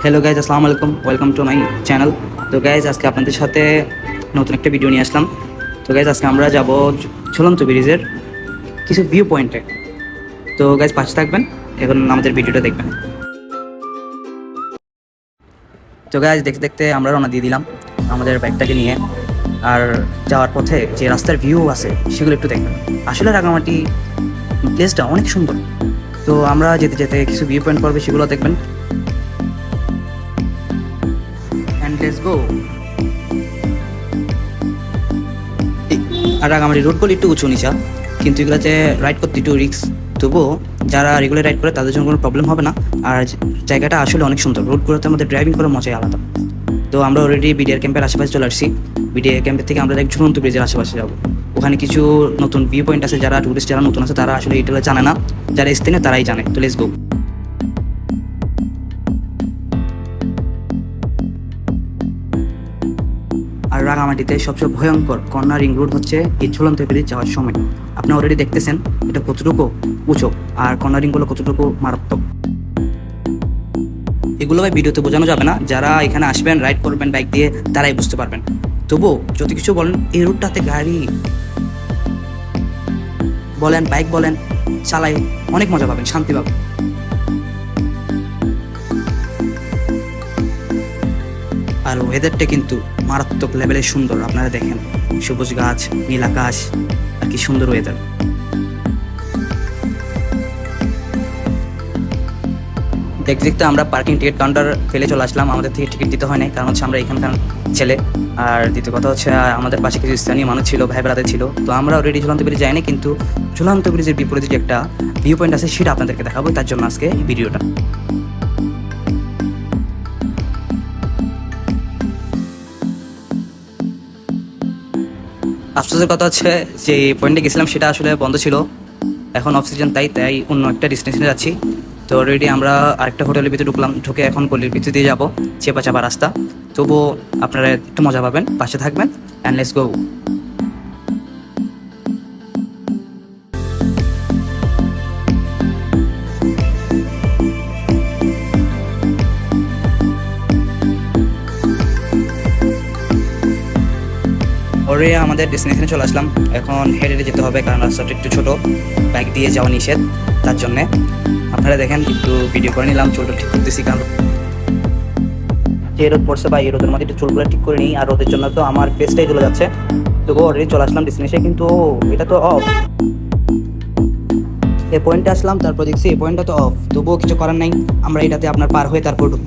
Hello guys, আসসালামু আলাইকুম, welcome to my channel. তো গাইজ, আজকে আপনাদের সাথে নতুন একটা ভিডিও নিয়ে আসলাম। তো গাইজ, আজকে আমরা যাব ঝুলন্ত ব্রিজের কিছু ভিউ পয়েন্টে। তো গাইজ, পাশে থাকবেন, এখন আমাদের ভিডিওটা দেখবেন। তো গাইজ, দেখতে দেখতে আমরা রওনা দিয়ে দিলাম আমাদের বাইকটাকে নিয়ে। আর যাওয়ার পথে যে রাস্তার ভিউ আছে সেগুলো একটু দেখবেন। আসলে রাঙামাটি প্লেসটা অনেক সুন্দর। তো আমরা যেতে যেতে কিছু ভিউ পয়েন্ট পড়বে, সেগুলো দেখবেন। And let's go. আর রাঙামাটি রোডগুলো একটু উঁচু নিচা, কিন্তু এগুলোতে রাইড করতে একটু রিক্স। তবুও যারা রেগুলার রাইড করে তাদের জন্য কোনো প্রবলেম হবে না। আর জায়গাটা আসলে অনেক সুন্দর, রোডগুলোতে আমাদের ড্রাইভিং করার মজাই আলাদা। তো আমরা অলরেডি বিডিআর ক্যাম্পের আশেপাশে চলে আসছি। বিডিআর ক্যাম্পের থেকে আমরা ঝুলন্ত ব্রিজের আশেপাশে যাবো। ওখানে কিছু নতুন ভিউ পয়েন্ট আছে, যারা টুরিস্ট যারা নতুন আছে তারা আসলে এটা জানে না, যারা স্থানীয় তারাই জানে। তো লেটস গো। আর রাঙামাটিতে সবচেয়ে ভয়ঙ্কর কর্নারিং রোড হচ্ছে এই ঝুলন্ত ব্রিজ যাওয়ার সময়। আপনি অলরেডি দেখতেছেন এটা কতটুকু উঁচু আর কর্নারিংগুলো কতটুকু মারাত্মক। এগুলো ভাই ভিডিওতে বোঝানো যাবে না, যারা এখানে আসবেন রাইড করবেন বাইক দিয়ে তারাই বুঝতে পারবেন। তবুও যত কিছু বলেন, এই রোডটাতে গাড়ি বলেন বাইক বলেন চালাই অনেক মজা পাবেন, শান্তি পাবেন। আর ওয়েদারটা কিন্তু মারাত্মক লেভেলের সুন্দর। আপনারা দেখেন সবুজ গাছ, নীল আকাশ, আর কি সুন্দর ওয়েদার। দেখতে দেখতে আমরা পার্কিং টিকিট কাউন্টার ফেলে চলে আসলাম। আমাদের থেকে টিকিট দিতে হয় নাই, কারণ হচ্ছে আমরা এখানকার ছেলে। আর দ্বিতীয় কথা হচ্ছে আমাদের পাশে কিছু স্থানীয় মানুষ ছিল, ভাই ব্রাদার ছিল। তো আমরা অলরেডি ঝুলন্ত ব্রিজ যাইনি, কিন্তু ঝুলন্ত ব্রিজের বিপরীতে যে একটা ভিউ পয়েন্ট আছে সেটা আপনাদেরকে দেখাবো, তার জন্য আজকে এই ভিডিওটা। আফসোসের কথা হচ্ছে যে পয়েন্টে গেছিলাম সেটা আসলে বন্ধ ছিল, এখন অফ সিজন, তাই অন্য একটা ডেস্টিনেশনে যাচ্ছি। তো অলরেডি আমরা আরেকটা হোটেলের ভিতরে ঢুকে এখন গলির ভিতর দিয়ে যাবো, চেপা চাপা রাস্তা। তবুও আপনারা একটু মজা পাবেন, পাশে থাকবেন। অ্যান্ড লেটস গো। ওরে আমাদের ডেস্টিনেশনে চলে আসলাম। এখন হেঁটে হেঁটে যেতে হবে, কারণ রাস্তাটা একটু ছোট, বাইক দিয়ে যাওয়া নিষেধ। তার জন্যে আপনারা দেখেন একটু ভিডিও করে নিলাম, চুলটা ঠিক করতেছি, কারণ যে রোদ পড়ছে বা এই রোদের মধ্যে একটু চুলগুলো ঠিক করে নিই। আর রোদের জন্য তো আমার ফেসটাই চলে যাচ্ছে। তো অলরেডি চলে আসলাম ডেস্টিনেশনে, কিন্তু এটা তো অফ। এই পয়েন্টে আসলাম, তারপর দেখছি এই পয়েন্টটা তো অফ। তবুও কিছু করার নাই, আমরা এটাতে আপনার পার হয়ে তারপর ঢুকবো।